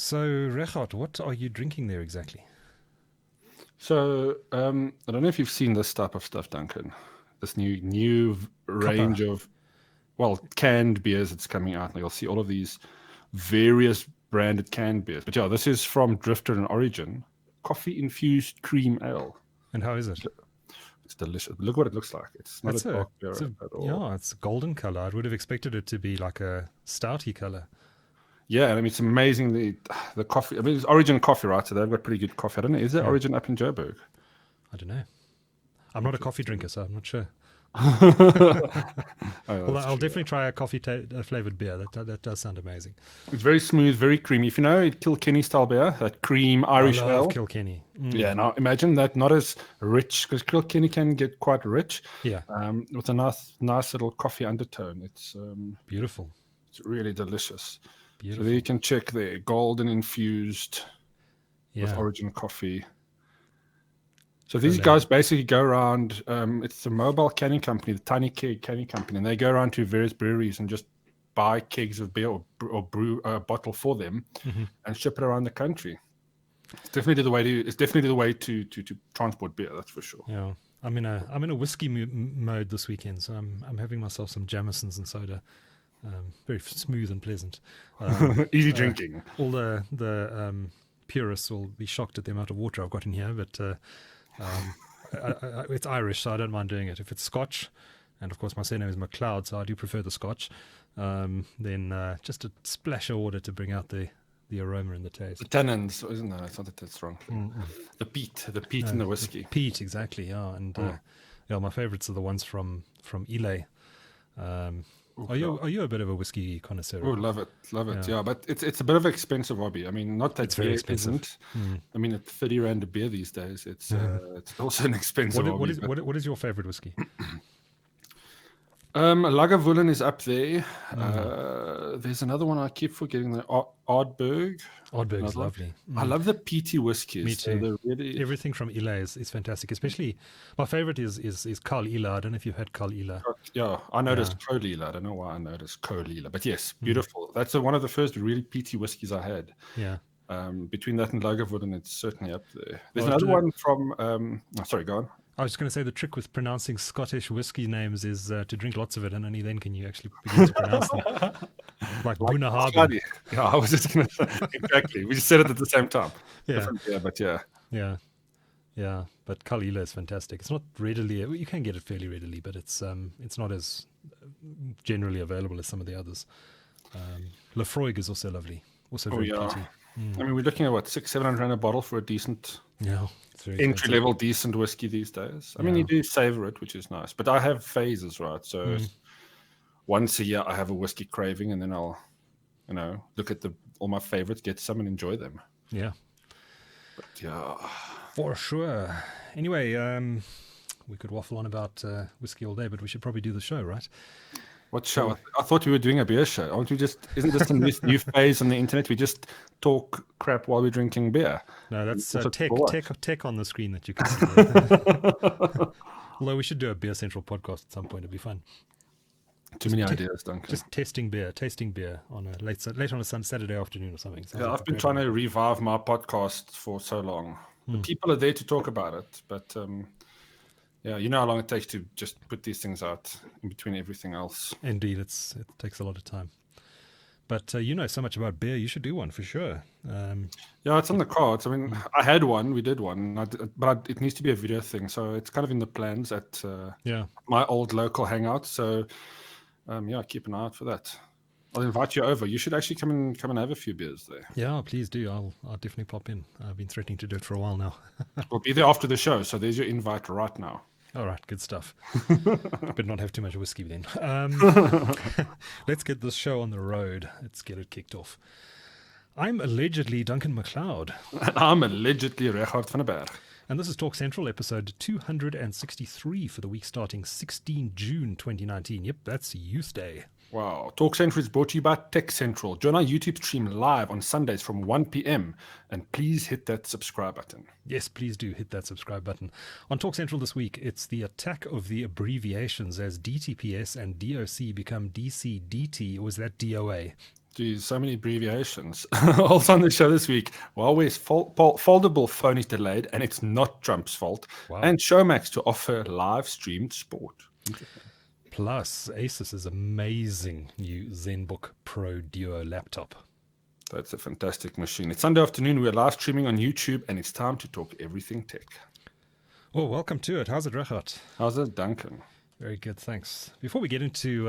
So, Regardt, what are you drinking there exactly? So, I don't know if you've seen this type of stuff, Duncan. This new Copper. range of, well, canned beers that's coming out. And you'll see all of these various branded canned beers. But yeah, this is from Drifter and Origin, coffee-infused cream ale. And how is it? It's delicious. Look what it looks like. It's not a dark beer at all. Yeah, it's a golden color. I would have expected it to be like a stouty color. Yeah, and I mean, it's amazing the coffee. I mean, it's Origin coffee, right? So they've got pretty good coffee. I don't know. Is there Origin up in Joburg? I don't know. I'm not a coffee drinker, so I'm not sure. Well, I'll definitely try a coffee flavored beer. That does sound amazing. It's very smooth, very creamy. If you know Kilkenny style beer, that cream Irish I love ale. Kilkenny. Yeah, now imagine that not as rich, because Kilkenny can get quite rich. Yeah. With a nice little coffee undertone. It's beautiful. It's really delicious. Beautiful. So there you can check there, golden infused with Origin coffee. So these guys basically go around, it's a mobile canning company, the Tiny Keg Canning Company, and they go around to various breweries and just buy kegs of beer or brew a bottle for them and ship it around the country. It's definitely the way to transport beer, that's for sure. Yeah, I'm in a whiskey mode this weekend, so I'm having myself some Jamesons and soda. Very smooth and pleasant. Easy drinking. All the purists will be shocked at the amount of water I've got in here, but it's Irish, so I don't mind doing it. If it's Scotch, and of course my surname is McLeod, so I do prefer the Scotch, then just a splash of water to bring out the aroma and the taste. The tannins, isn't that? It's not that that's wrong. The peat in the whiskey. Peat, exactly, yeah. And my favorites are the ones from Ely. Are you a bit of a whiskey connoisseur? Oh, love it. Yeah, but it's a bit of an expensive hobby. I mean, not that it's very expensive. Isn't. I mean, at 30 rand a beer these days, it's also an expensive hobby. What is your favorite whiskey? Lagavulin is up there. There's another one I keep forgetting. The Berg. Berg's lovely. I love the peaty whiskies. Me too. Really... Everything from Ely is fantastic. Especially, my favorite is Carl Ely. I don't know if you've had Carl Ely. Yeah, I noticed Carl Ely. I don't know why I noticed Carl Ely, but yes, beautiful. That's one of the first really peaty whiskies I had. Yeah. Between that and Lagavulin, it's certainly up there. There's another one from. Sorry, go on. I was just going to say the trick with pronouncing Scottish whiskey names is to drink lots of it, and only then can you actually begin to pronounce them. Like Bunnahabhain. Yeah, I was just going to say, exactly. We just said it at the same time. Yeah. Yeah. But Carl Ely is fantastic. It's not readily, you can get it fairly readily, but it's not as generally available as some of the others. Lefroy is also lovely. Also very peaty. I mean, we're looking at 600-700 rand a bottle for a decent entry-level decent whiskey these days. I mean, you do savor it, which is nice. But I have phases, right? So once a year, I have a whiskey craving, and then I'll, look at all my favorites, get some, and enjoy them. Yeah. But yeah, for sure. Anyway, we could waffle on about whiskey all day, but we should probably do the show, right? What show? I thought we were doing a beer show. Isn't this a new phase on the internet? We just talk crap while we're drinking beer. No, that's tech on the screen that you can see. Although we should do a Beer Central podcast at some point. It'd be fun. Too many ideas, Duncan. Just tasting beer on a late on a Saturday afternoon or something. Yeah, I've been trying to revive my podcast for so long. The people are there to talk about it, but yeah, you know how long it takes to just put these things out in between everything else. Indeed, it takes a lot of time. But you know so much about beer, you should do one for sure. Yeah, it's on the cards. I mean, I had one, we did one, but it needs to be a video thing. So it's kind of in the plans at my old local hangout. So keep an eye out for that. I'll invite you over. You should actually come and have a few beers there. Yeah, please do. I'll definitely pop in. I've been threatening to do it for a while now. We'll be there after the show. So there's your invite right now. All right, good stuff. But not have too much whiskey then. Let's get this show on the road. Let's get it kicked off. I'm allegedly Duncan McLeod. I'm allegedly Regardt van der Berg. And this is TalkCentral episode 263 for the week starting 16 June 2019. Yep, that's Youth Day. Wow. TalkCentral is brought to you by TechCentral. Join our YouTube stream live on Sundays from 1 p.m. And please hit that subscribe button. Yes, please do hit that subscribe button. On TalkCentral this week, it's the attack of the abbreviations as DTPS and DOC become DCDT, or is that DOA? Geez, so many abbreviations. Also on the show this week, Huawei's foldable phone is delayed, and it's not Trump's fault. Wow. And Showmax to offer live streamed sport. Plus, Asus's amazing new ZenBook Pro Duo laptop. That's a fantastic machine. It's Sunday afternoon. We're live streaming on YouTube, and it's time to talk everything tech. Well, welcome to it. How's it, Regardt? How's it, Duncan? Very good, thanks. Before we get into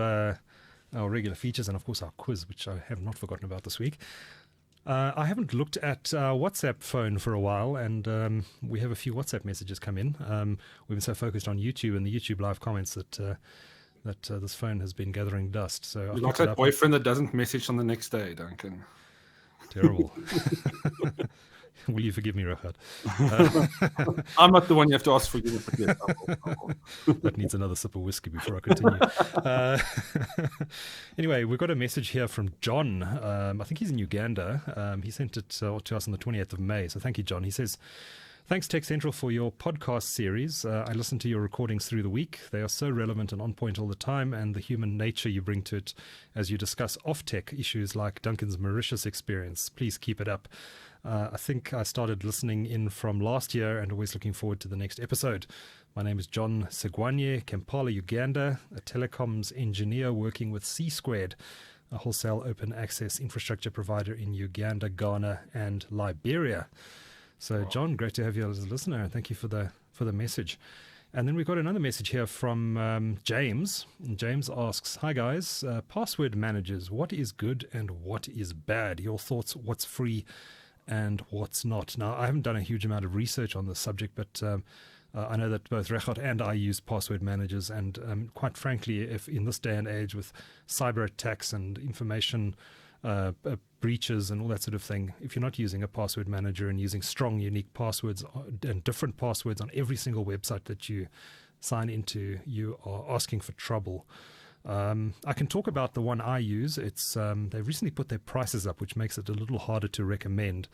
our regular features and, of course, our quiz, which I have not forgotten about this week, I haven't looked at our WhatsApp phone for a while, and we have a few WhatsApp messages come in. We've been so focused on YouTube and the YouTube live comments that this phone has been gathering dust. So you're like that boyfriend that doesn't message on the next day, Duncan. Terrible. Will you forgive me, Regardt? I'm not the one you have to ask forgiveness. That needs another sip of whiskey before I continue. Anyway, we've got a message here from John. I think he's in Uganda. He sent it to us on the 28th of May. So thank you, John. He says, thanks, TechCentral, for your podcast series. I listen to your recordings through the week. They are so relevant and on point all the time, and the human nature you bring to it as you discuss off-tech issues like Duncan's Mauritius experience. Please keep it up. I think I started listening in from last year and always looking forward to the next episode. My name is John Segwanye, Kampala, Uganda, a telecoms engineer working with C-Squared, a wholesale open access infrastructure provider in Uganda, Ghana, and Liberia. So, John, great to have you as a listener, and thank you for the message. And then we've got another message here from James. And James asks, hi guys, password managers, what is good and what is bad? Your thoughts, what's free and what's not? Now, I haven't done a huge amount of research on this subject, but I know that both Regardt and I use password managers, and quite frankly, if in this day and age with cyber attacks and information breaches and all that sort of thing, if you're not using a password manager and using strong, unique passwords and different passwords on every single website that you sign into, you are asking for trouble. I can talk about the one I use. It's they recently put their prices up, which makes it a little harder to recommend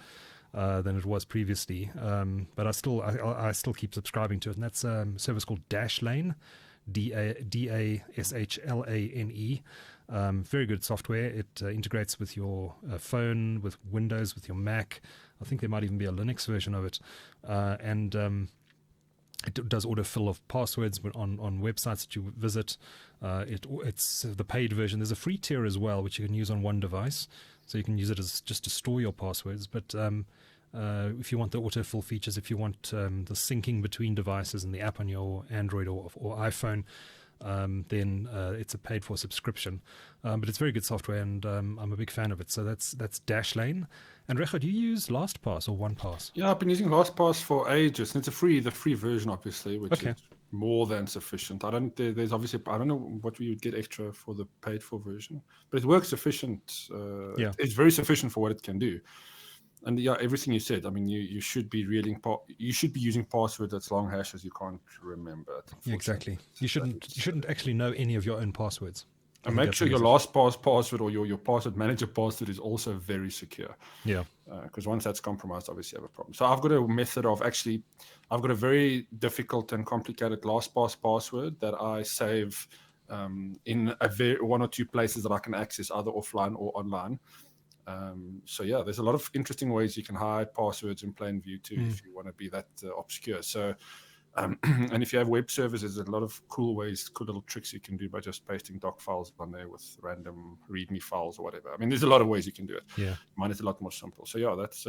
than it was previously. But I still keep subscribing to it, and that's a service called Dashlane, Dashlane. Very good software. It integrates with your phone, with Windows, with your Mac. I think there might even be a Linux version of it, and it does autofill of passwords on websites that you visit. It's the paid version. There's a free tier as well, which you can use on one device. So you can use it as just to store your passwords. But if you want the autofill features, if you want the syncing between devices and the app on your Android or iPhone, then it's a paid for subscription. But it's very good software, and I'm a big fan of it. So that's Dashlane. And Regardt, do you use LastPass or OnePass? Yeah, I've been using LastPass for ages, and it's the free version, obviously, which is more than sufficient. There's obviously, I don't know what we would get extra for the paid for version, but it works sufficient. It's very sufficient for what it can do. And yeah, everything you said. I mean, you should be using password that's long hashes you can't remember. Exactly. You shouldn't actually know any of your own passwords. And make sure your LastPass password or your password manager password is also very secure. Yeah. Because once that's compromised, obviously you have a problem. So I've got a method of I've got a very difficult and complicated LastPass password that I save in one or two places that I can access either offline or online. So yeah, there's a lot of interesting ways you can hide passwords in plain view too, if you want to be that obscure. So, and if you have web servers, there's a lot of cool little tricks you can do by just pasting doc files on there with random README files or whatever. I mean, there's a lot of ways you can do it. Yeah. Mine is a lot more simple. So yeah, that's,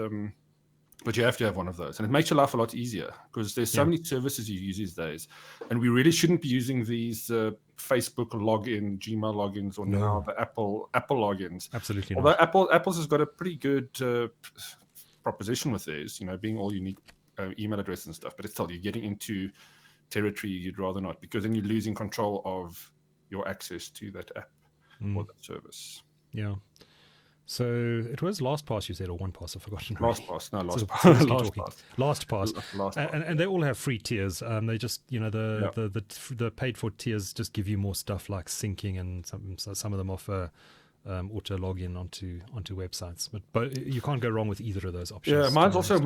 but you have to have one of those, and it makes your life a lot easier because there's so many services you use these days, and we really shouldn't be using these Facebook login, Gmail logins, or now the Apple logins. Absolutely. Although Apple's has got a pretty good proposition with theirs, being all unique email addresses and stuff. But it's still, you're getting into territory you'd rather not, because then you're losing control of your access to that app or that service. Yeah. So it was LastPass you said, or OnePass? I've forgotten. LastPass, no, LastPass. LastPass. And they all have free tiers. They just, the paid for tiers just give you more stuff like syncing, and some of them offer auto login onto websites. But you can't go wrong with either of those options. Yeah, mine's also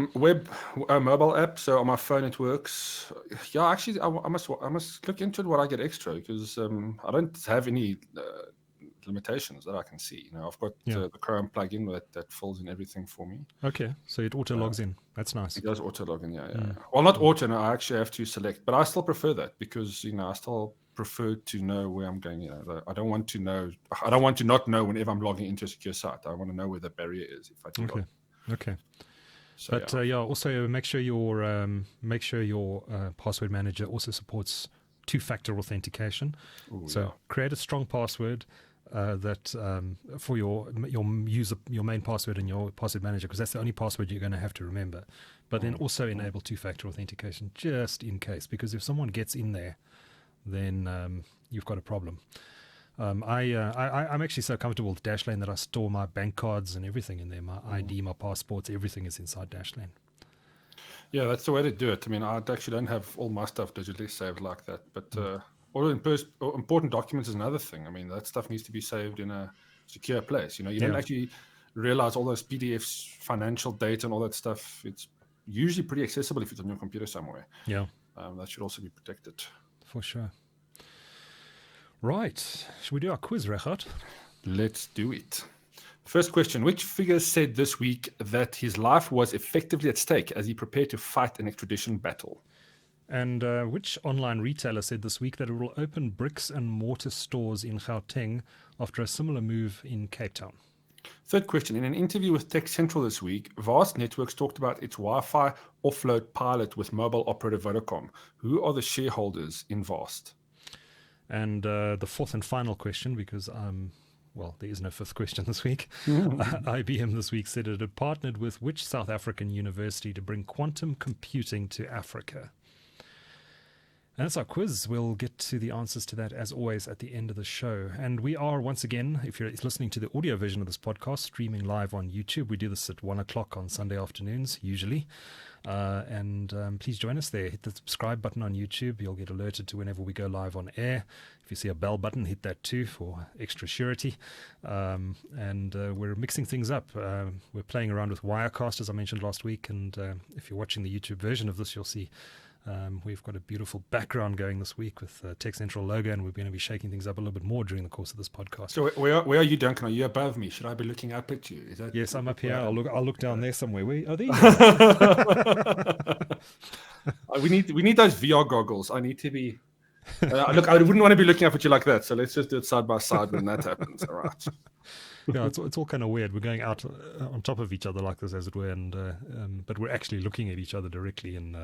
mobile app. So on my phone it works. Yeah, actually, I must look into what I get extra, because I don't have any limitations that I can see. I've got the Chrome plugin that fills in everything for me. Okay, so it auto logs in. That's nice. It does auto log in, Well, not auto. No, I actually have to select, but I still prefer that because I still prefer to know where I'm going. I don't want to know. I don't want to not know whenever I'm logging into a secure site. I want to know where the barrier is if I do log. Okay. So, but also make sure your password manager also supports two-factor authentication. Create a strong password that for your main password and your password manager, because that's the only password you're going to have to remember. But then also enable two-factor authentication just in case, because if someone gets in there, then you've got a problem. I'm actually so comfortable with Dashlane that I store my bank cards and everything in there. My ID, my passports, everything is inside Dashlane. Yeah, that's the way to do it. I mean, I actually don't have all my stuff digitally saved like that, but all important documents is another thing. I mean, that stuff needs to be saved in a secure place. You don't actually realize all those PDFs, financial data, and all that stuff. It's usually pretty accessible if it's on your computer somewhere. Yeah, that should also be protected. For sure. Right. Should we do our quiz, Regardt? Let's do it. First question. Which figure said this week that his life was effectively at stake as he prepared to fight an extradition battle? And which online retailer said this week that it will open bricks and mortar stores in Gauteng after a similar move in Cape Town? Third question. In an interview with TechCentral this week, Vast Networks talked about its Wi-Fi offload pilot with mobile operator Vodacom. Who are the shareholders in Vast? And the fourth and final question, because there is no fifth question this week. IBM this week said it had partnered with which South African university to bring quantum computing to Africa? And that's our quiz. We'll get to the answers to that, as always, at the end of the show. And we are, once again, if you're listening to the audio version of this podcast, streaming live on YouTube. We do this at 1 o'clock on Sunday afternoons, usually. And please join us there. Hit the subscribe button on YouTube. You'll get alerted to whenever we go live on air. If you see a bell button, hit that too for extra surety. And we're mixing things up. We're playing around with Wirecast, as I mentioned last week. And if you're watching the YouTube version of this, you'll see we've got a beautiful background going this week with TechCentral logo, and we're going to be shaking things up a little bit more during the course of this podcast. So where are you, Duncan? Are you above me? Should I be looking up at you? Is that yes, I'm up here. I'll look down there somewhere. There you go. We need those VR goggles. I need to be. Look, I wouldn't want to be looking up at you like that. So let's just do it side by side when that happens. All right. Yeah, it's all kind of weird. We're going out on top of each other like this, as it were, and but we're actually looking at each other directly in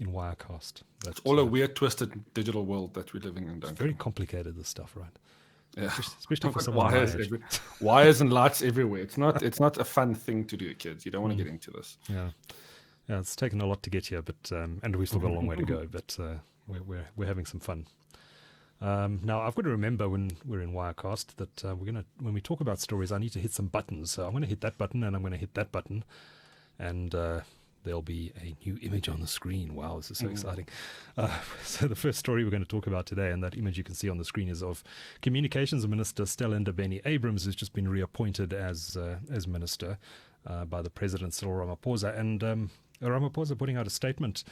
Wirecast. It's all a weird, twisted digital world that we're living in. It's very complicated, this stuff, right? Yeah, especially for someone wires and lights everywhere. It's not a fun thing to do, kids. You don't want to get into this. Yeah, it's taken a lot to get here, but and we've still got a long way to go. But we're having some fun. Now I've got to remember when we're in Wirecast that when we talk about stories, I need to hit some buttons. So I'm going to hit that button, and I'm going to hit that button, and there'll be a new image on the screen. Wow, this is so exciting. So the first story we're going to talk about today, and that image you can see on the screen, is of Communications Minister Stella Ndabeni-Abrams, who's just been reappointed as minister by the President Cyril Ramaphosa. And Ramaphosa putting out a statement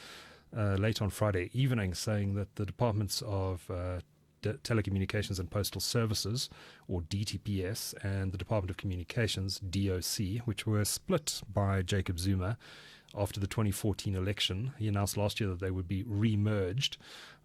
late on Friday evening saying that the Departments of Telecommunications and Postal Services, or DTPS, and the Department of Communications, DOC, which were split by Jacob Zuma after the 2014 election. He announced last year that they would be re-merged.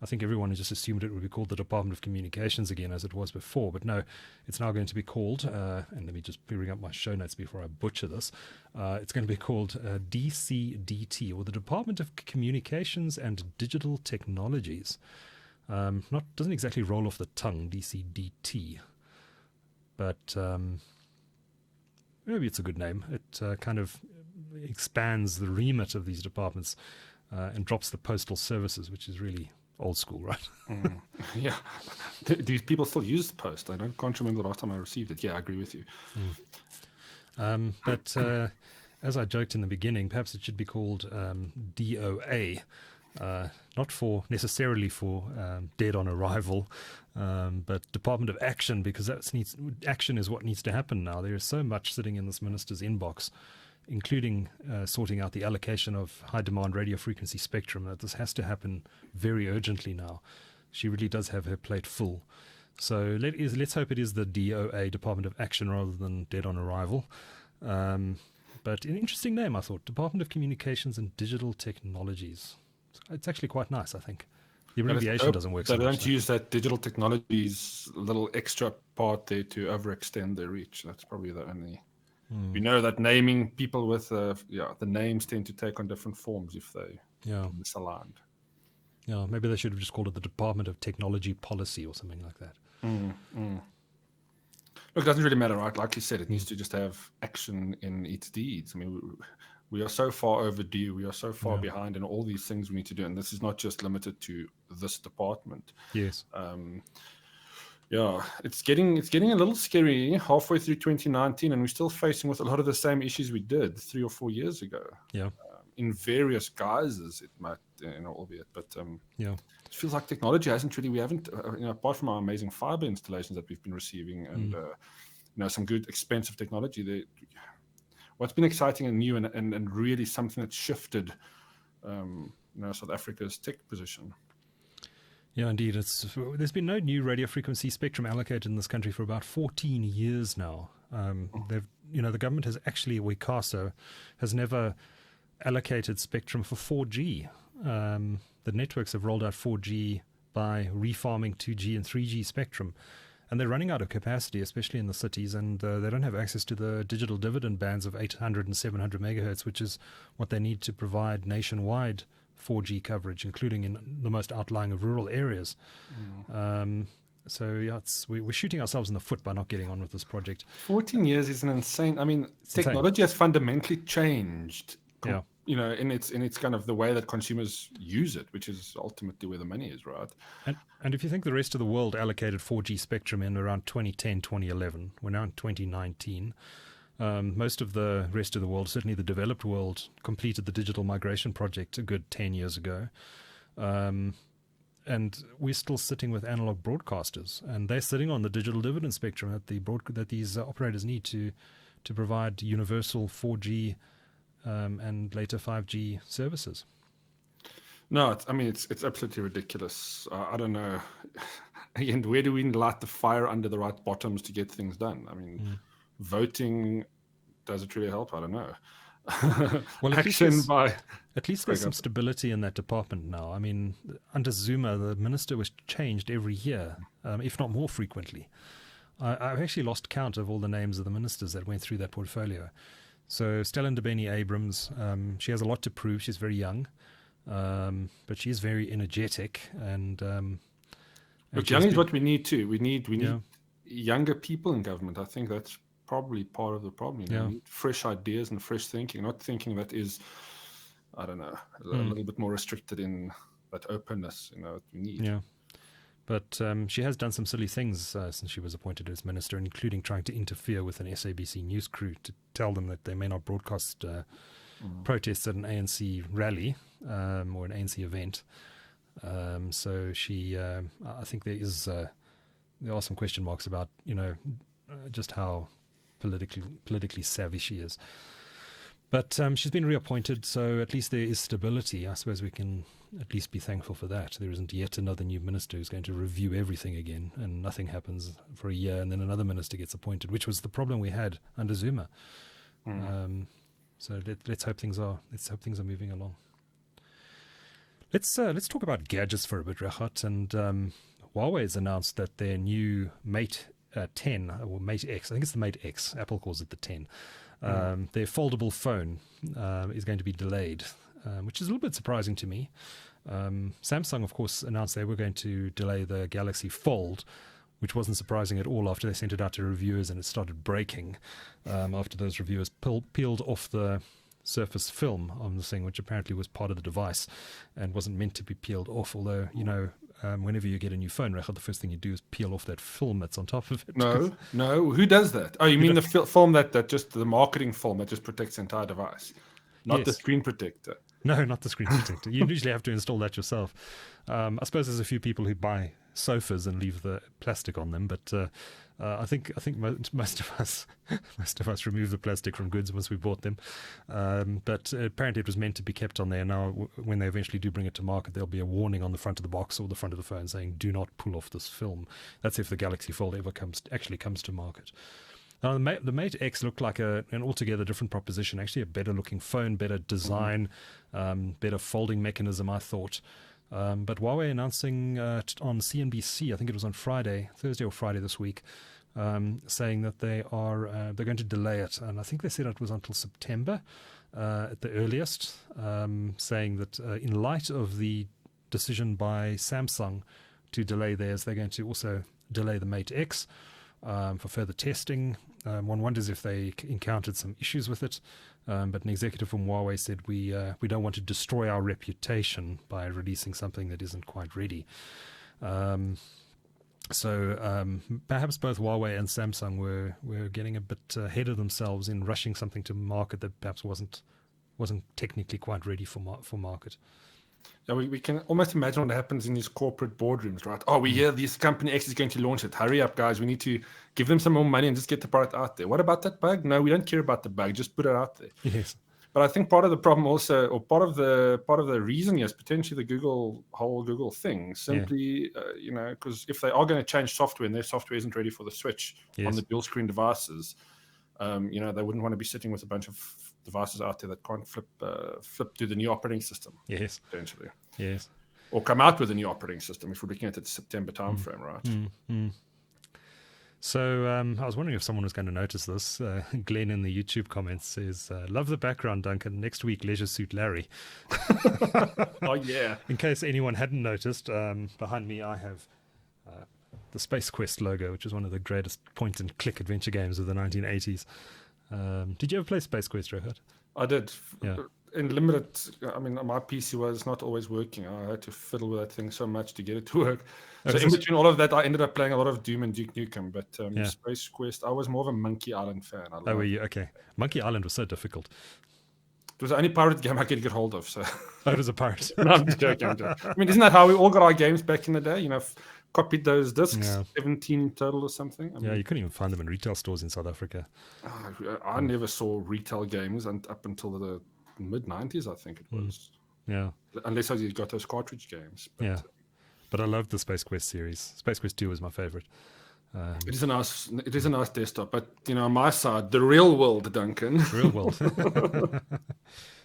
I think everyone just assumed it would be called the Department of Communications again, as it was before. But no, it's now going to be called, and let me just bring up my show notes before I butcher this. It's going to be called DCDT, or the Department of Communications and Digital Technologies. Doesn't exactly roll off the tongue, DCDT. But maybe it's a good name. It kind of expands the remit of these departments and drops the postal services, which is really old school, right? Yeah. Do people still use the post? I can't remember the last time I received it. Yeah, I agree with you. But as I joked in the beginning, perhaps it should be called DOA, not necessarily for dead on arrival, but Department of Action, because action is what needs to happen now. There is so much sitting in this minister's inbox, including sorting out the allocation of high-demand radio frequency spectrum, that this has to happen very urgently now. She really does have her plate full. So let's hope it is the DOA, Department of Action, rather than Dead on Arrival. But an interesting name, I thought. Department of Communications and Digital Technologies. It's actually quite nice, I think. The abbreviation doesn't work so much. They don't use that digital technologies little extra part there to overextend their reach. That's probably the only... We know that naming people with the names tend to take on different forms if they misaligned. Yeah, maybe they should have just called it the Department of Technology Policy or something like that. Look, it doesn't really matter, right? Like you said, it needs to just have action in its deeds. I mean, we are so far overdue. We are so far behind in all these things we need to do. And this is not just limited to this department. Yes. It's getting a little scary halfway through 2019, and we're still facing with a lot of the same issues we did 3 or 4 years ago. Yeah. In various guises, it might, albeit, but it feels like technology we haven't, apart from our amazing fiber installations that we've been receiving, and some good expensive technology. What's been exciting and new, and really something that shifted, South Africa's tech position. Yeah, indeed. There's been no new radio frequency spectrum allocated in this country for about 14 years now. The government has actually, ICASA, has never allocated spectrum for 4G. The networks have rolled out 4G by refarming 2G and 3G spectrum, and they're running out of capacity, especially in the cities, and they don't have access to the digital dividend bands of 800 and 700 megahertz, which is what they need to provide nationwide 4G coverage, including in the most outlying of rural areas. We're shooting ourselves in the foot by not getting on with this project. 14 years is an insane... I mean, technology has fundamentally changed. In its kind of the way that consumers use it, which is ultimately where the money is, right? And if you think the rest of the world allocated 4G spectrum in around 2010, 2011, we're now in 2019. Most of the rest of the world, certainly the developed world, completed the digital migration project a good 10 years ago. And we're still sitting with analog broadcasters, and they're sitting on the digital dividend spectrum that these operators need to provide universal 4G and later 5G services. No, it's absolutely ridiculous. I don't know. Again, where do we light the fire under the right bottoms to get things done? I mean, voting, does it really help? I don't know. Well, at least there's some stability in that department now. I mean, under Zuma, the minister was changed every year, if not more frequently. I've actually lost count of all the names of the ministers that went through that portfolio. So Stella Ndabeni-Abrams, she has a lot to prove. She's very young, but she's very energetic. And young is what we need too. We need younger people in government. I think that's probably part of the problem. We need fresh ideas and fresh thinking, not thinking that is, I don't know, a little bit more restricted in that openness, that we need. Yeah. But she has done some silly things since she was appointed as minister, including trying to interfere with an SABC news crew to tell them that they may not broadcast protests at an ANC rally or an ANC event. So she, I think there are some question marks about, just how politically savvy she is. But she's been reappointed, so at least there is stability. I suppose we can at least be thankful for that. There isn't yet another new minister who's going to review everything again, and nothing happens for a year, and then another minister gets appointed, which was the problem we had under Zuma. So let's hope things are moving along. Let's talk about gadgets for a bit, Regardt. And Huawei has announced that their new Mate 10 or Mate X, I think it's the Mate X. Apple calls it the 10. Their foldable phone is going to be delayed, which is a little bit surprising to me. Samsung, of course, announced they were going to delay the Galaxy Fold, which wasn't surprising at all after they sent it out to reviewers and it started breaking after those reviewers peeled off the surface film on the thing, which apparently was part of the device and wasn't meant to be peeled off. Although, whenever you get a new phone, Regardt, the first thing you do is peel off that film that's on top of it. No. Who does that? Oh, you mean the film that just the marketing film that just protects the entire device, not the screen protector? No, not the screen protector. You usually have to install that yourself. I suppose there's a few people who buy sofas and leave the plastic on them, but I think most of us removed the plastic from goods once we bought them. But apparently it was meant to be kept on there. Now, when they eventually do bring it to market, there'll be a warning on the front of the box or the front of the phone saying, "Do not pull off this film." That's if the Galaxy Fold ever comes to market. Now, the Mate X looked like an altogether different proposition. Actually, a better looking phone, better design, better folding mechanism, I thought. But Huawei announcing on CNBC, I think it was on Thursday or Friday this week, saying that they're going to delay it, and I think they said it was until September at the earliest. Saying that in light of the decision by Samsung to delay theirs, they're going to also delay the Mate X for further testing. One wonders if they encountered some issues with it. But an executive from Huawei said, we don't want to destroy our reputation by releasing something that isn't quite ready. So perhaps both Huawei and Samsung were getting a bit ahead of themselves in rushing something to market that perhaps wasn't technically quite ready for market. Yeah, we can almost imagine what happens in these corporate boardrooms, right? Oh, we hear this company X is going to launch it. Hurry up, guys. We need to give them some more money and just get the product out there. What about that bug? No, we don't care about the bug. Just put it out there. Yes. But I think part of the problem also, or part of the reason is potentially the whole Google thing. Simply, because if they are going to change software and their software isn't ready for the switch on the dual screen devices, they wouldn't want to be sitting with a bunch of devices out there that can't flip to the new operating system. Yes, potentially. Yes, or come out with a new operating system if we're looking at the September timeframe, right? So I was wondering if someone was going to notice this. Glenn in the YouTube comments says, "Love the background, Duncan. Next week, Leisure Suit Larry." Oh yeah. In case anyone hadn't noticed, behind me I have the Space Quest logo, which is one of the greatest point-and-click adventure games of the 1980s. Did you ever play Space Quest, Regardt? I did. Yeah. In limited, my PC was not always working. I had to fiddle with that thing so much to get it to work. So in between all of that, I ended up playing a lot of Doom and Duke Nukem. But Space Quest, I was more of a Monkey Island fan. Were you? Okay. Monkey Island was so difficult. It was the only pirate game I could get hold of. So it was a pirate. No, I'm joking. Isn't that how we all got our games back in the day? Copied those discs, 17 total or something. You couldn't even find them in retail stores in South Africa. I never saw retail games up until the mid-90s, I think it was. Yeah. Unless I got those cartridge games. But, but I loved the Space Quest series. Space Quest 2 was my favorite. It is a nice desktop, but on my side, the real world, Duncan. Real world.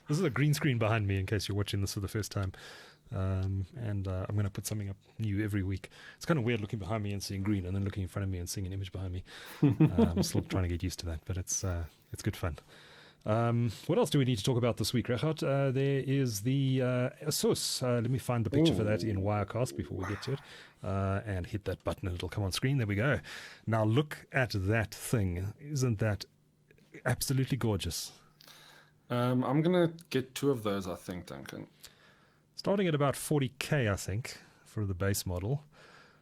This is a green screen behind me in case you're watching this for the first time. And I'm going to put something up new every week. It's kind of weird looking behind me and seeing green, and then looking in front of me and seeing an image behind me. I'm still trying to get used to that, but it's good fun. What else do we need to talk about this week, Regardt? There is the Asus. Let me find the picture for that in Wirecast before we get to it. And hit that button and it'll come on screen. There we go. Now look at that thing. Isn't that absolutely gorgeous? I'm going to get 2 of those, I think, Duncan. Starting at about 40K, I think, for the base model.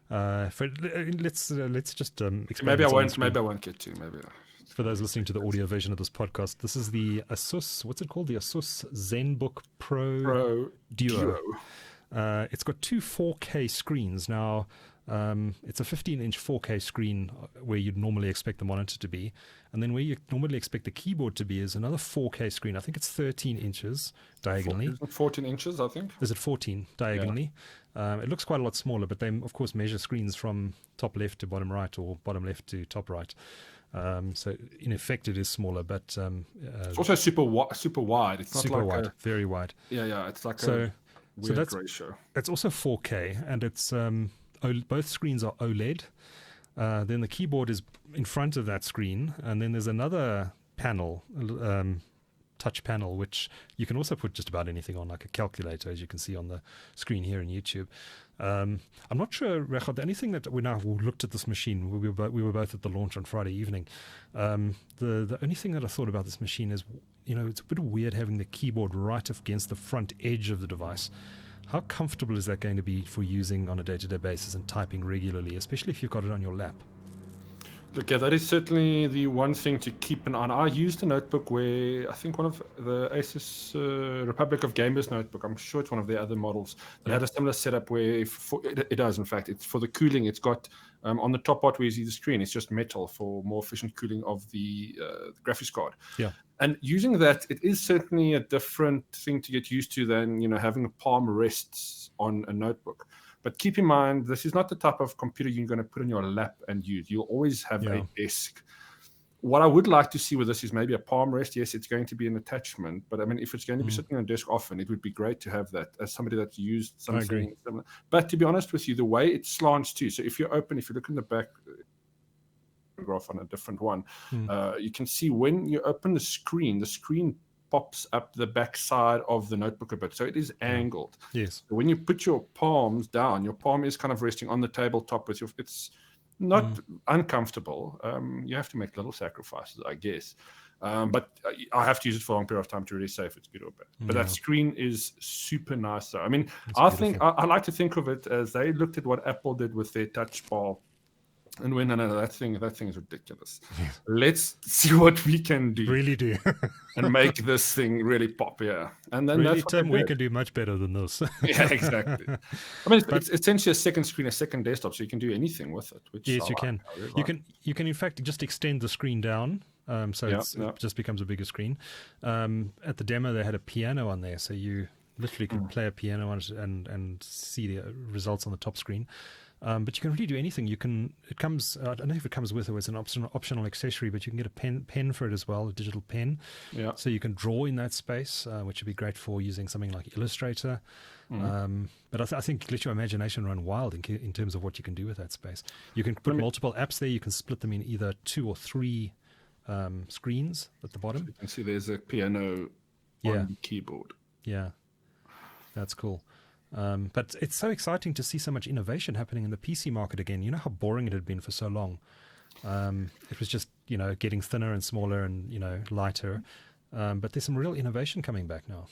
Let's just explain. Maybe I won't get 2. Maybe. For those listening to the audio version of this podcast, this is the Asus. What's it called? The Asus ZenBook Pro Duo. It's got 2 4K screens now. It's a 15-inch 4K screen where you'd normally expect the monitor to be, and then where you normally expect the keyboard to be is another 4K screen. I think it's 13 inches diagonally. 14 inches, I think. Is it 14 diagonally? Yeah. It looks quite a lot smaller, but they, of course, measure screens from top left to bottom right or bottom left to top right. So in effect, it is smaller, but it's also super wide. It's not super like wide, very wide. Yeah. It's like a weird ratio. It's also 4K, and it's both screens are OLED. Then the keyboard is in front of that screen, and then there's another panel, touch panel, which you can also put just about anything on, like a calculator, as you can see on the screen here in YouTube. I'm not sure, Regardt, the only thing that we looked at this machine, we were both at the launch on Friday evening. The only thing that I thought about this machine is, it's a bit weird having the keyboard right against the front edge of the device. How comfortable is that going to be for using on a day-to-day basis and typing regularly, especially if you've got it on your lap? Look, yeah, that is certainly the one thing to keep an eye on. I used a notebook where I think one of the Asus Republic of Gamers notebook, I'm sure it's one of the other models, that had a similar setup where it does, in fact, it's for the cooling. It's got on the top part where you see the screen, it's just metal for more efficient cooling of the graphics card. Yeah. And using that, it is certainly a different thing to get used to than, having a palm rests on a notebook. But keep in mind, this is not the type of computer you're going to put on your lap and use. You'll always have a desk. What I would like to see with this is maybe a palm rest. Yes, it's going to be an attachment. But I mean, if it's going to be sitting on a desk often, it would be great to have that as somebody that's used something similar. But to be honest with you, the way it slants too. So if you look in the back graph on a different one, you can see when you open the screen pops up the back side of the notebook a bit, so it is angled. Yes. So when you put your palms down, your palm is kind of resting on the tabletop with your. It's not uncomfortable. You have to make little sacrifices, I guess. But I have to use it for a long period of time to really say if it's good or bad. But that screen is super nice, though. I mean, I like to think of it as they looked at what Apple did with their Touch Bar. And when that thing is ridiculous. Yes. Let's see what we can do. Really do. And make this thing really pop, yeah. And then really, Tim, we can do much better than this. Yeah, exactly. I mean, it's essentially a second screen, a second desktop, so you can do anything with it. Which yes, you can. You can in fact just extend the screen down, so it just becomes a bigger screen. At the demo, they had a piano on there, so you literally can play a piano on it and see the results on the top screen. But you can really do anything. It comes, I don't know if it comes with or it's an optional accessory, but you can get a pen for it as well, a digital pen. Yeah. So you can draw in that space, which would be great for using something like Illustrator. But I think let your imagination run wild in terms of what you can do with that space. You can put multiple apps there. You can split them in either 2 or 3 screens at the bottom. So you can see there's a piano on the keyboard. Yeah, that's cool. But it's so exciting to see so much innovation happening in the PC market again. You know how boring it had been for so long. It was just, getting thinner and smaller and, lighter. But there's some real innovation coming back now.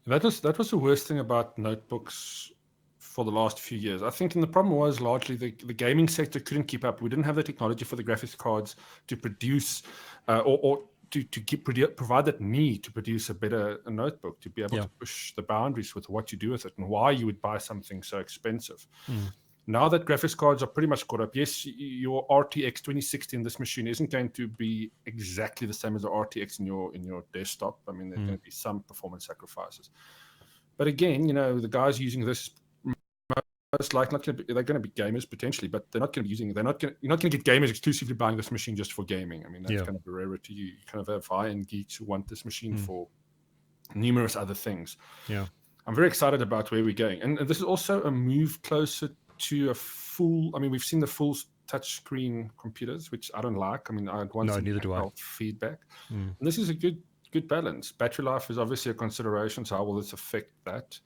That was the worst thing about notebooks for the last few years. I think the problem was largely the gaming sector couldn't keep up. We didn't have the technology for the graphics cards to produce or to provide that need to produce a notebook, to be able to push the boundaries with what you do with it and why you would buy something so expensive. Now that graphics cards are pretty much caught up, yes, your RTX 2060 in this machine isn't going to be exactly the same as the RTX in your desktop. I mean, there's going to be some performance sacrifices. But again, the guys using this most likely they're going to be gamers potentially, but they're not going to be using. You're not going to get gamers exclusively buying this machine just for gaming. I mean, that's kind of a rarity. You kind of have high-end geeks who want this machine for numerous other things. Yeah, I'm very excited about where we're going, and this is also a move closer to a full. I mean, we've seen the full touchscreen computers, which I don't like. I mean, I want some feedback. And this is a good balance. Battery life is obviously a consideration. So how will this affect that?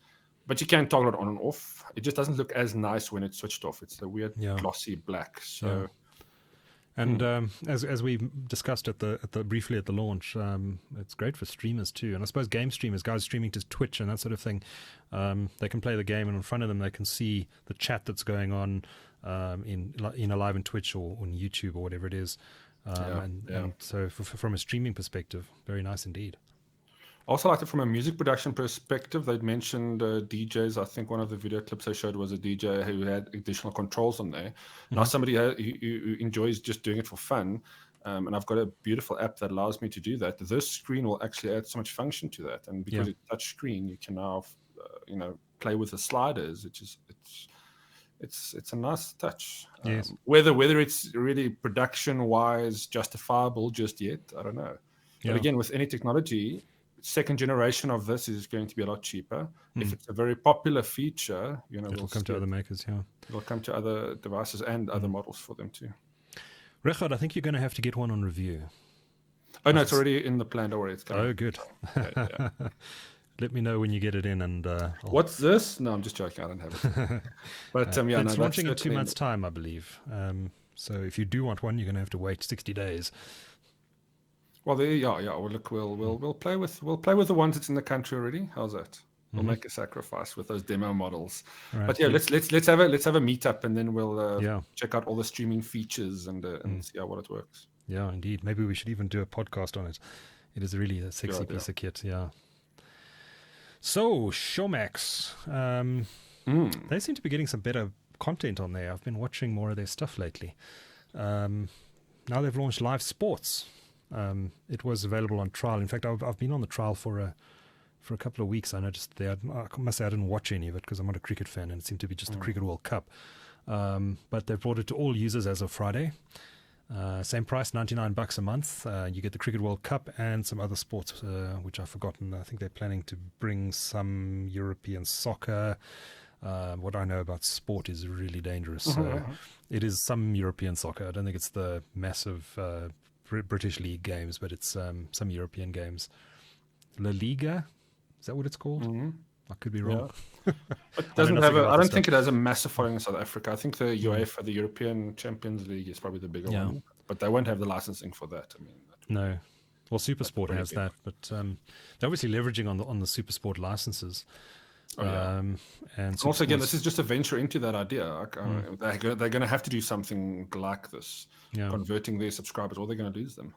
But you can toggle it on and off. It just doesn't look as nice when it's switched off. It's the weird glossy black. So, and as we discussed briefly at the launch, it's great for streamers too. And I suppose game streamers, guys streaming to Twitch and that sort of thing, they can play the game, and in front of them they can see the chat that's going on in live in Twitch or on YouTube or whatever it is. And so from a streaming perspective, very nice indeed. I also liked it from a music production perspective. They'd mentioned DJs. I think one of the video clips they showed was a DJ who had additional controls on there. Now somebody who enjoys just doing it for fun, and I've got a beautiful app that allows me to do that. This screen will actually add so much function to that, and because it's touch screen, you can now play with the sliders, which is it's a nice touch. Yes. Whether it's really production wise justifiable just yet, I don't know. But again, with any technology, second generation of this is going to be a lot cheaper. If it's a very popular feature, it'll come to other makers. It'll come to other devices and other models for them too. Regardt, I think you're going to have to get one on review. Oh no, it's already in the plan. Don't worry, it's coming. Oh, good. Let me know when you get it in. And what's this? No, I'm just joking. I don't have it. But it's launching in 2 months' time, I believe. So if you do want one, you're going to have to wait 60 days. Well, well, look, we'll play with the ones that's in the country already. How's that? we'll make a sacrifice with those demo models. Right. But yeah, let's have a meetup, and then we'll check out all the streaming features and see how well it works. Yeah, indeed. Maybe we should even do a podcast on it. It is really a sexy piece of kit. Yeah. So Showmax, they seem to be getting some better content on there. I've been watching more of their stuff lately. Now they've launched live sports. It was available on trial. In fact, I've been on the trial for a couple of weeks. I noticed I must say I didn't watch any of it because I'm not a cricket fan, and it seemed to be just the Cricket World Cup. But they've brought it to all users as of Friday. Same price, $99 a month. You get the Cricket World Cup and some other sports, which I've forgotten. I think they're planning to bring some European soccer. What I know about sport is really dangerous. It is some European soccer. I don't think it's the massive British League games, but it's some European games. La Liga, is that what it's called? I could be wrong. Yeah. It doesn't I don't think it has a massive following in South Africa. I think the UEFA, the European Champions League, is probably the bigger one, but they won't have the licensing for that. I mean, no. Well, SuperSport has that, but they're obviously leveraging on the SuperSport licenses. And also, again, this is just a venture into that idea. They're going to have to do something like this, converting their subscribers, or they're going to lose them.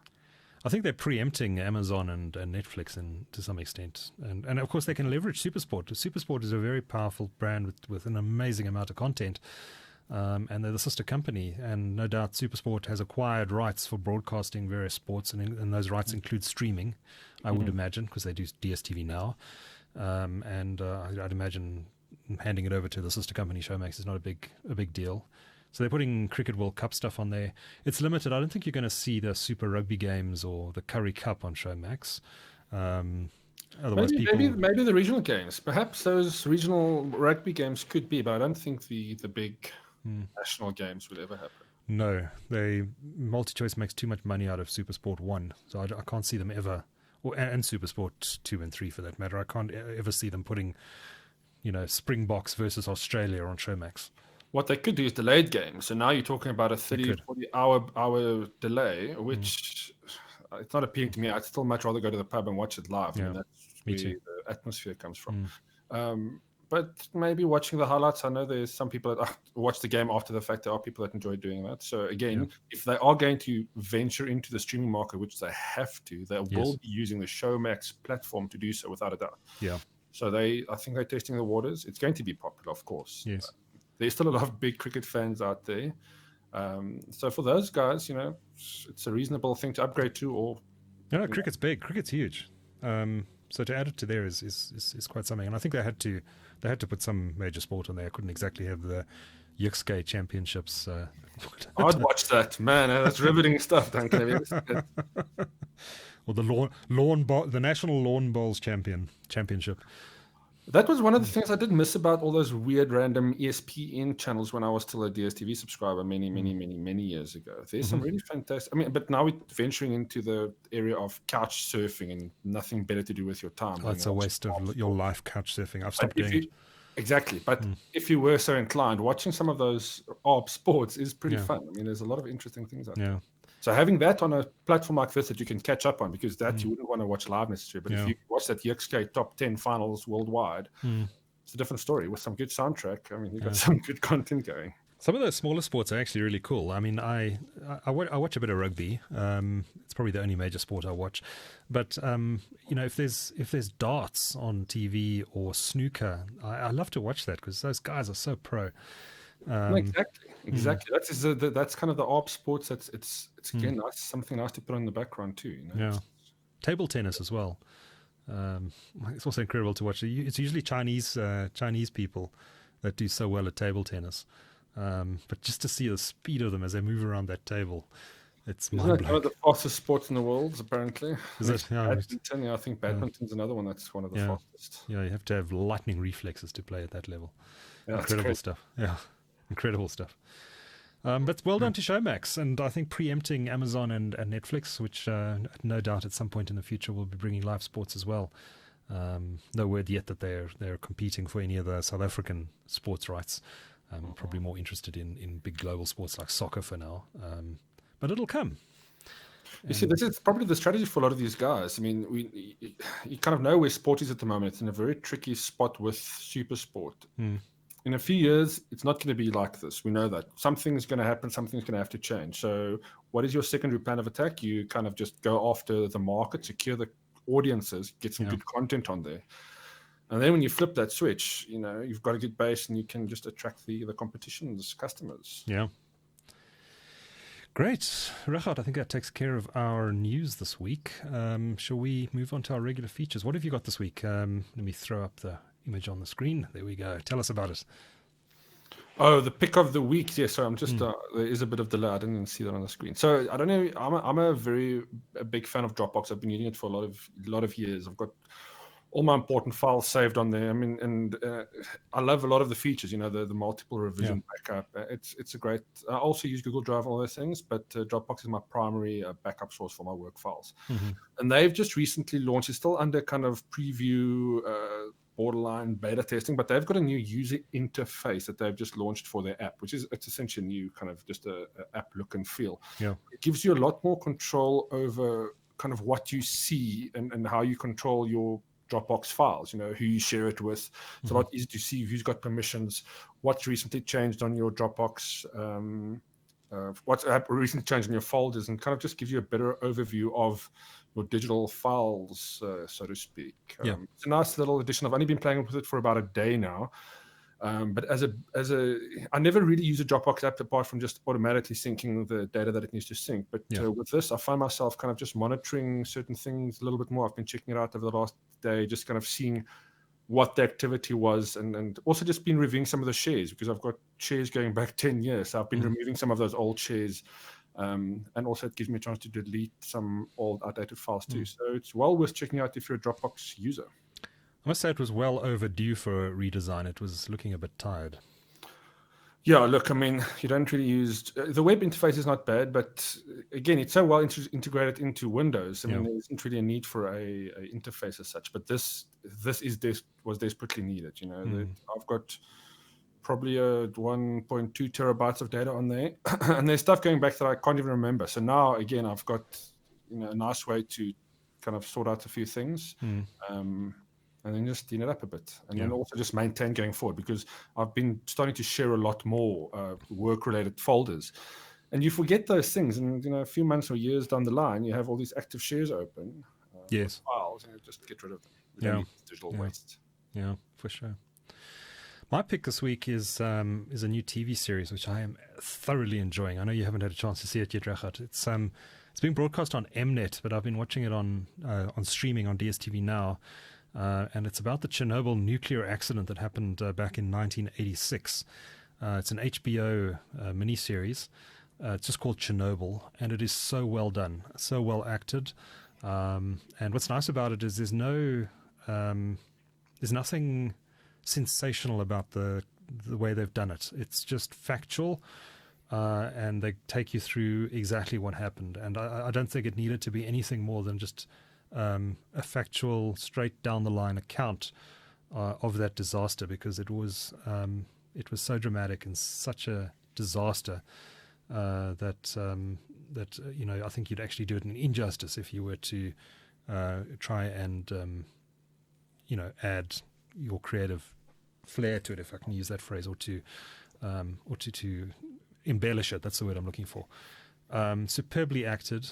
I think they're preempting Amazon and Netflix to some extent. And of course, they can leverage SuperSport. SuperSport is a very powerful brand with an amazing amount of content. And they're the sister company. And no doubt SuperSport has acquired rights for broadcasting various sports. And those rights include streaming, I would imagine, because they do DSTV now. I'd imagine handing it over to the sister company Showmax is not a big deal. So they're putting Cricket World Cup stuff on there. It's limited. I don't think you're going to see the Super Rugby games or the Curry Cup on Showmax. Otherwise, maybe the regional games. Perhaps those regional rugby games could be, but I don't think the big national games would ever happen. No, MultiChoice makes too much money out of SuperSport 1, so I can't see them ever, and SuperSport 2 and 3 for that matter. I can't ever see them putting, Springboks versus Australia on Showmax. What they could do is delayed games. So now you're talking about a 30 or 40 hour delay, which it's not appealing to me. I'd still much rather go to the pub and watch it live. Yeah, I mean, that's me where too. The atmosphere comes from. But maybe watching the highlights. I know there's some people that watch the game after the fact. There are people that enjoy doing that. So again, if they are going to venture into the streaming market, which they have to, they will be using the Showmax platform to do so without a doubt. Yeah. So I think they're testing the waters. It's going to be popular, of course. Yes. There's still a lot of big cricket fans out there. So for those guys, it's a reasonable thing to upgrade to. Or cricket's big. Cricket's huge. So to add it to there is quite something. And I think they had to put some major sport on there. I couldn't exactly have the Yuxkay Championships. I'd watch that, man. That's riveting stuff, Duncan. Or the National Lawn Bowls Championship. That was one of the things I did miss about all those weird random ESPN channels when I was still a DSTV subscriber many years ago. There's some really fantastic. But now we're venturing into the area of couch surfing and nothing better to do with your time. Oh, it's a waste of your life, couch surfing. I've stopped doing it. Exactly. But if you were so inclined, watching some of those ARB sports is pretty fun. There's a lot of interesting things out there. So having that on a platform like this that you can catch up on, because that you wouldn't want to watch live necessarily, but if you watch that Yuxkay top 10 finals worldwide, it's a different story with some good soundtrack. You've got some good content going. Some of those smaller sports are actually really cool. I watch a bit of rugby. It's probably the only major sport I watch. But if there's darts on TV or snooker, I love to watch that because those guys are so pro. Exactly. That's kind of the ARB sports. It's again something nice to put on the background too. Yeah, table tennis as well. It's also incredible to watch. It's usually Chinese people that do so well at table tennis. But just to see the speed of them as they move around that table, it's mind-blowing. One of the fastest sports in the world, apparently. Is it? Yeah, badminton. I think badminton's another one that's one of the fastest. Yeah, you have to have lightning reflexes to play at that level. Yeah, incredible stuff. Yeah. Incredible stuff. But well done to Showmax, and I think preempting Amazon and Netflix, which no doubt at some point in the future will be bringing live sports as well. No word yet that they're competing for any of the South African sports rights. Probably more interested in big global sports like soccer for now. But it'll come. You see, this is probably the strategy for a lot of these guys. I mean, you kind of know where sport is at the moment. It's in a very tricky spot with super sport. In a few years, it's not going to be like this. We know that. Something's going to happen. Something's going to have to change. So what is your secondary plan of attack? You kind of just go after the market, secure the audiences, get some good content on there. And then when you flip that switch, you've got a good base and you can just attract the competition's customers. Yeah. Great. Regardt, I think that takes care of our news this week. Shall we move on to our regular features? What have you got this week? Let me throw up the image on the screen. There we go. Tell us about it. Oh, the pick of the week. Yeah, so I'm just, there is a bit of delay. I didn't even see that on the screen. So I don't know. I'm a big fan of Dropbox. I've been using it for a lot of years. I've got all my important files saved on there. I mean, and I love a lot of the features, the multiple revision backup. It's a great, I also use Google Drive and all those things, but Dropbox is my primary backup source for my work files. And they've just recently launched, it's still under kind of preview, borderline beta testing, but they've got a new user interface that they've just launched for their app, it's essentially a new kind of just a app look and feel. Yeah. It gives you a lot more control over kind of what you see and how you control your Dropbox files, who you share it with. It's a lot easier to see who's got permissions, what's recently changed on your Dropbox, what's recently changed in your folders, and kind of just gives you a better overview of your digital files, so to speak. It's a nice little addition. I've only been playing with it for about a day now. But I never really use a Dropbox app apart from just automatically syncing the data that it needs to sync. But with this, I find myself kind of just monitoring certain things a little bit more. I've been checking it out over the last day, just kind of seeing what the activity was, and also just been reviewing some of the shares, because I've got shares going back 10 years. So I've been removing some of those old shares. And also it gives me a chance to delete some old outdated files too. So it's well worth checking out if you're a Dropbox user. I must say it was well overdue for a redesign. It was looking a bit tired. Yeah, look, I mean, you don't really use... the web interface is not bad, but again, it's so well integrated into Windows. I mean, there isn't really a need for a interface as such, but this was desperately needed. I've got probably 1.2 terabytes of data on there, and there's stuff going back that I can't even remember. So now, again, I've got a nice way to kind of sort out a few things. And then just clean it up a bit, and then also just maintain going forward, because I've been starting to share a lot more work-related folders, and you forget those things, and a few months or years down the line, you have all these active shares open, files, and you just get rid of them. You don't need digital waste. Yeah, for sure. My pick this week is a new TV series which I am thoroughly enjoying. I know you haven't had a chance to see it yet, Regardt. It's being broadcast on Mnet, but I've been watching it on streaming on DSTV Now. And it's about the Chernobyl nuclear accident that happened back in 1986. It's an HBO miniseries. It's just called Chernobyl, and it is so well done, so well acted. And what's nice about it is there's nothing sensational about the way they've done it. It's just factual, and they take you through exactly what happened. And I don't think it needed to be anything more than just a factual, straight down the line account of that disaster, because it was so dramatic and such a disaster that I think you'd actually do it an injustice if you were to try and add your creative flair to it, if I can use that phrase, or to embellish it. That's the word I'm looking for. Superbly acted.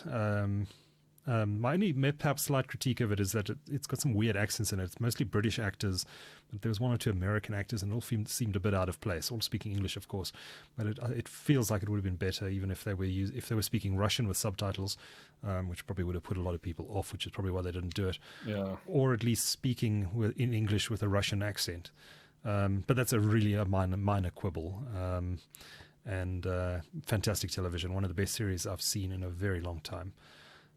My only perhaps slight critique of it is that it's got some weird accents in it. It's mostly British actors, but there was one or two American actors, and it all seemed a bit out of place. All speaking English, of course, but it feels like it would have been better even if they were speaking Russian with subtitles, which probably would have put a lot of people off, which is probably why they didn't do it. Yeah. Or at least speaking in English with a Russian accent. But that's a minor quibble. And fantastic television, one of the best series I've seen in a very long time.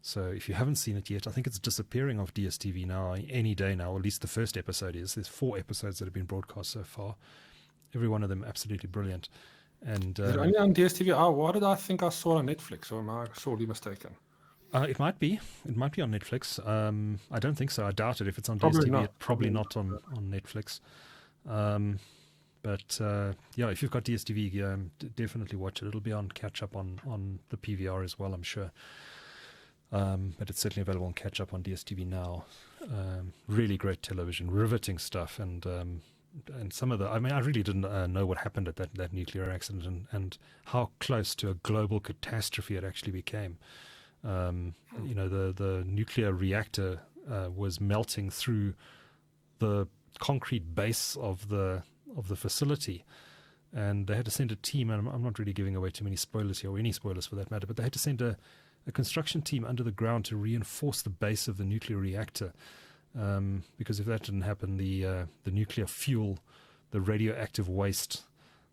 So if you haven't seen it yet, I think it's disappearing off DSTV now any day now, or at least the first episode is. There's 4 episodes that have been broadcast so far. Every one of them absolutely brilliant. And is it only on DSTV? Oh, why did I think I saw it on Netflix, or am I sorely mistaken? It might be. It might be on Netflix. I don't think so. I doubt it. If it's on Probably DSTV, not. it's probably not on Netflix. But if you've got DSTV, definitely watch it. It'll be on catch up on the PVR as well, I'm sure. but it's certainly available on catch up on DSTV now. Really great television, riveting stuff, and some of the. I mean, I really didn't know what happened at that nuclear accident, and how close to a global catastrophe it actually became. The nuclear reactor was melting through the concrete base of the facility, and they had to send a team. And I'm not really giving away too many spoilers here, or any spoilers for that matter, but they had to send a construction team under the ground to reinforce the base of the nuclear reactor, because if that didn't happen, the nuclear fuel, the radioactive waste,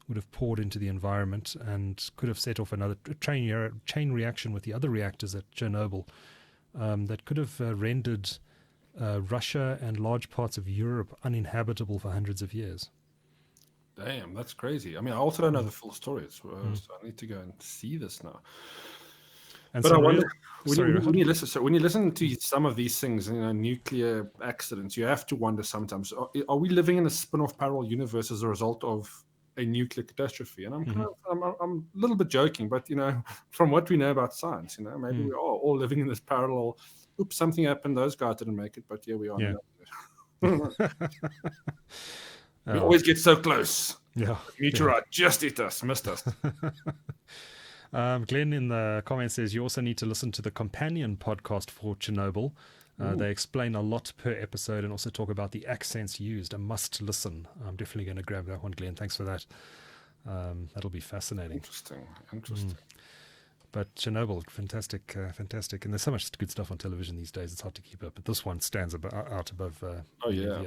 would have poured into the environment and could have set off another chain reaction with the other reactors at Chernobyl, that could have rendered Russia and large parts of Europe uninhabitable for hundreds of years. Damn, that's crazy. I mean, I also don't know the full story, so I need to go and see this now. And but I wonder, when you listen to some of these things, nuclear accidents, you have to wonder sometimes: are we living in a spin-off parallel universe as a result of a nuclear catastrophe? And I'm a little bit joking, but from what we know about science, maybe we are all living in this parallel. Oops, something happened; those guys didn't make it, but here we are. Yeah. We always get so close. Yeah, meteorite just hit us, missed us. Glenn in the comments says you also need to listen to the companion podcast for Chernobyl. They explain a lot per episode and also talk about the accents used. A must listen. I'm definitely going to grab that one, Glenn. Thanks for that. That'll be fascinating. Interesting. But Chernobyl, fantastic. And there's so much good stuff on television these days, it's hard to keep up. But this one stands out above the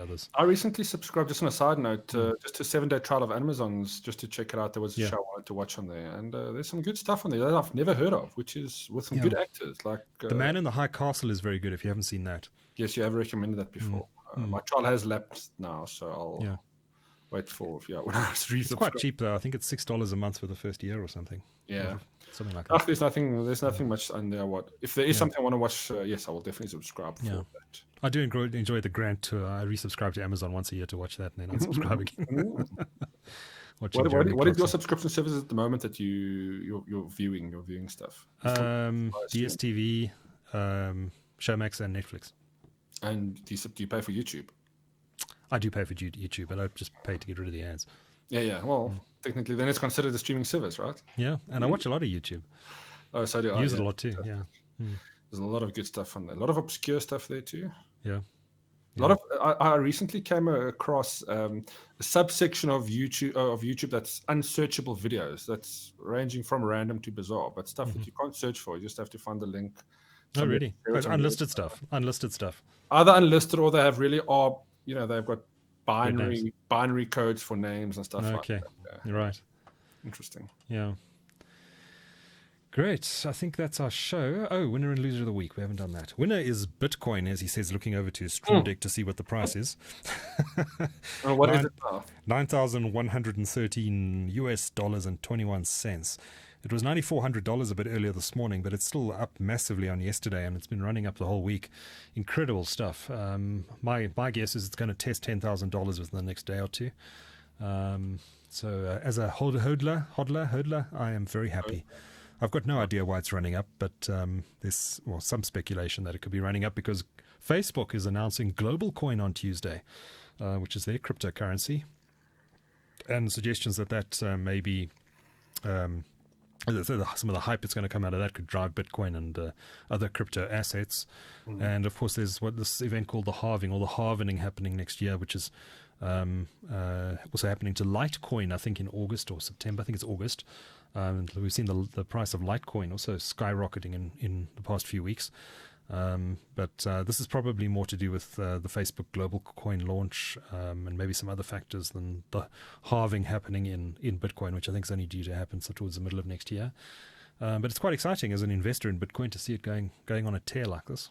others. I recently subscribed, just on a side note, just to 7-day trial of Amazon's, just to check it out. There was a show I wanted to watch on there. And there's some good stuff on there that I've never heard of, which is with some good actors. Like The Man in the High Castle is very good if you haven't seen that. Yes, you have recommended that before. My trial has lapsed now, so I'll wait for when I resubscribe. It's quite cheap though. I think it's $6 a month for the first year or something. Yeah. Something like that. There's nothing much on there. If there is something I want to watch, yes, I will definitely subscribe for that. I do enjoy the Grand Tour. I resubscribe to Amazon once a year to watch that, and then unsubscribe again. What is your subscription service at the moment that you're viewing stuff? DSTV, Showmax, and Netflix. And do you pay for YouTube? I do pay for YouTube, but I just pay to get rid of the ads. Yeah. Well, technically, then it's considered a streaming service, right? Yeah, and I watch a lot of YouTube. Oh, so do I. Use it a lot too. Yeah. There's a lot of good stuff on there. A lot of obscure stuff there too. Yeah. A lot of. I recently came across a subsection of YouTube that's unsearchable videos. That's ranging from random to bizarre, but stuff that you can't search for. You just have to find the link. Oh, really? Unlisted stuff. Either unlisted, or they have they've got binary codes for names and stuff like that. Okay, you're right. Interesting. Yeah. Great. I think that's our show. Oh, winner and loser of the week. We haven't done that. Winner is Bitcoin, as he says, looking over to his Stream Deck to see what the price is. What is it now? $9,113 US$21. It was $9,400 a bit earlier this morning, but it's still up massively on yesterday, and it's been running up the whole week. Incredible stuff. My guess is it's going to test $10,000 within the next day or two. So as a hodler, I am very happy. I've got no idea why it's running up, but there's some speculation that it could be running up because Facebook is announcing Global Coin on Tuesday, which is their cryptocurrency, and suggestions that may be some of the hype that's going to come out of that could drive Bitcoin and other crypto assets. And of course, there's this event called the halving, or the halvening, happening next year, which is also happening to Litecoin, I think in August or September. I think it's August. We've seen the price of Litecoin also skyrocketing in the past few weeks. But this is probably more to do with the Facebook Global Coin launch and maybe some other factors than the halving happening in Bitcoin, which I think is only due to happen towards the middle of next year. But it's quite exciting as an investor in Bitcoin to see it going on a tear like this.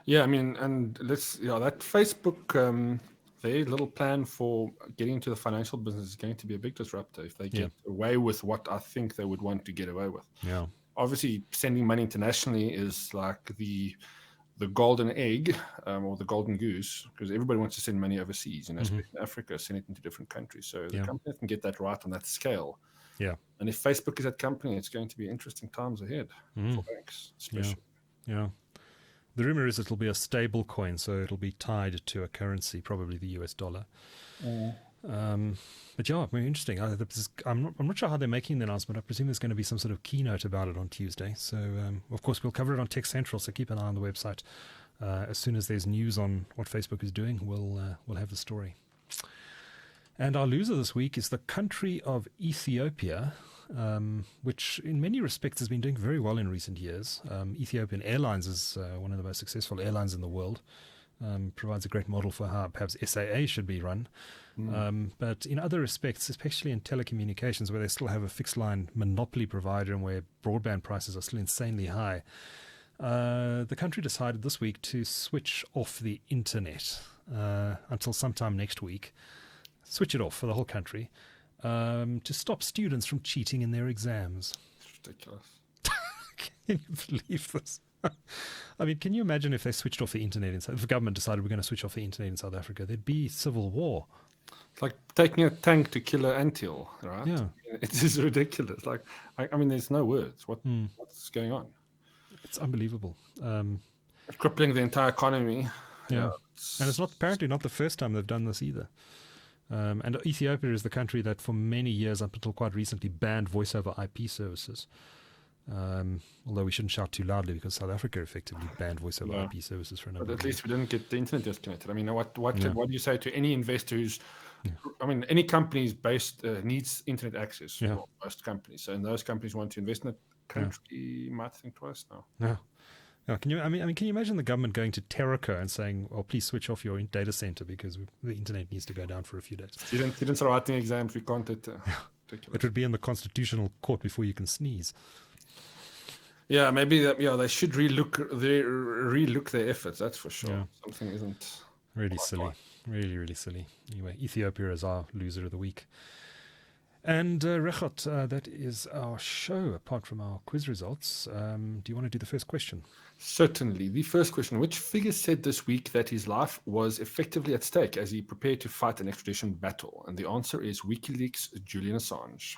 Yeah, I mean, and that Facebook, their little plan for getting into the financial business is going to be a big disruptor if they get away with what I think they would want to get away with. Yeah. Obviously, sending money internationally is like the golden egg or the golden goose, because everybody wants to send money overseas, especially in Africa, send it into different countries. So the company that can get that right on that scale Yeah. And if Facebook is that company, it's going to be interesting times ahead for banks, especially. Yeah. The rumor is it'll be a stable coin, so it'll be tied to a currency, probably the US dollar. But yeah, very interesting. I'm not sure how they're making the announcement. I presume there's going to be some sort of keynote about it on Tuesday. So, of course, we'll cover it on TechCentral, so keep an eye on the website. As soon as there's news on what Facebook is doing, we'll have the story. And our loser this week is the country of Ethiopia, which in many respects has been doing very well in recent years. Ethiopian Airlines is one of the most successful airlines in the world. Provides a great model for how perhaps SAA should be run. But in other respects, especially in telecommunications, where they still have a fixed line monopoly provider and where broadband prices are still insanely high, the country decided this week to switch off the internet until sometime next week. Switch it off for the whole country to stop students from cheating in their exams. It's ridiculous. Can you believe this? I mean, can you imagine if they switched off the internet if the government decided we're going to switch off the internet in South Africa? There'd be civil war. It's like taking a tank to kill an anthill, right? Yeah. It is ridiculous. Like, I mean, there's no words. What's going on? It's unbelievable. Crippling the entire economy. Yeah. And it's apparently not the first time they've done this either. And Ethiopia is the country that for many years, up until quite recently, banned voice over IP services. Although we shouldn't shout too loudly because South Africa effectively banned voice over IP services for a number of years. But at least we didn't get the internet disconnected. I mean, what do you say to any investor who's, I mean, any company's based needs internet access for most companies. So, and those companies want to invest in it, country might think twice now. Yeah. Yeah, can you imagine the government going to Terraco and saying, "Well, please switch off your data center because the internet needs to go down for a few days." You didn't start writing exams. We can't. It would be in the constitutional court before you can sneeze. Yeah, maybe they should relook their efforts. That's for sure. Yeah. Something isn't really silly, right. Really silly. Anyway, Ethiopia is our loser of the week. And Regardt, that is our show, apart from our quiz results. Do you want to do the first question? Certainly. The first question, which figure said this week that his life was effectively at stake as he prepared to fight an extradition battle? And the answer is WikiLeaks' Julian Assange.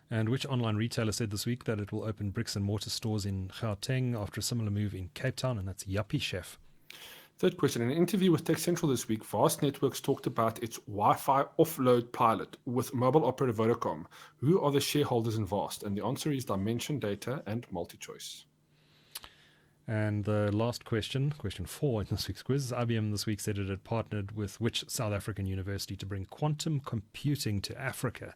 And which online retailer said this week that it will open bricks and mortar stores in Gauteng after a similar move in Cape Town? And that's Yuppie Chef. Third question. In an interview with TechCentral this week, Vast Networks talked about its Wi-Fi offload pilot with mobile operator Vodacom. Who are the shareholders in Vast? And the answer is Dimension Data and MultiChoice. And the last question, question 4 in this week's quiz, IBM this week said it had partnered with which South African university to bring quantum computing to Africa?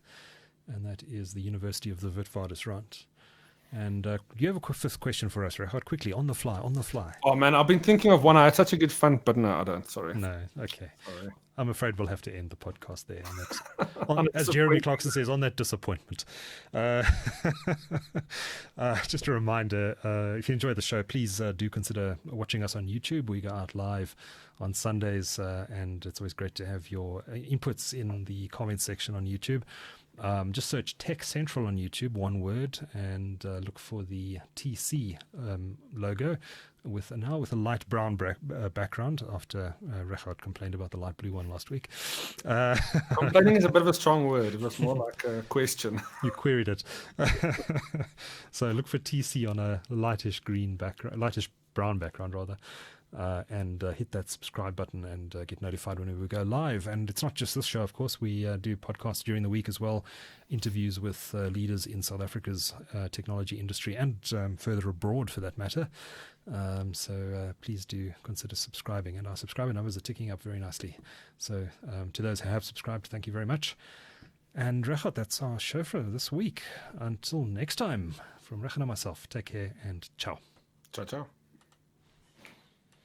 And that is the University of the Witwatersrand. And do you have a fifth question for us, Regardt? Quickly, on the fly. Oh, man, I've been thinking of one. I had such a good fun, but no, I don't. Sorry. No, okay. Sorry. I'm afraid we'll have to end the podcast there. As Jeremy Clarkson says, on that disappointment. Just a reminder, if you enjoy the show, please do consider watching us on YouTube. We go out live on Sundays, and it's always great to have your inputs in the comments section on YouTube. Just search TechCentral on YouTube, one word, and look for the TC logo with a light brown background after Regardt complained about the light blue one last week. Complaining is a bit of a strong word. It was more like a question. You queried it. So look for TC on a lightish brown background rather. And hit that subscribe button and get notified whenever we go live. And it's not just this show, of course. We do podcasts during the week as well, interviews with leaders in South Africa's technology industry and further abroad for that matter. So please do consider subscribing. And our subscriber numbers are ticking up very nicely. So to those who have subscribed, thank you very much. And Regardt, that's our show for this week. Until next time, from Regardt and myself, take care and ciao. Ciao, ciao.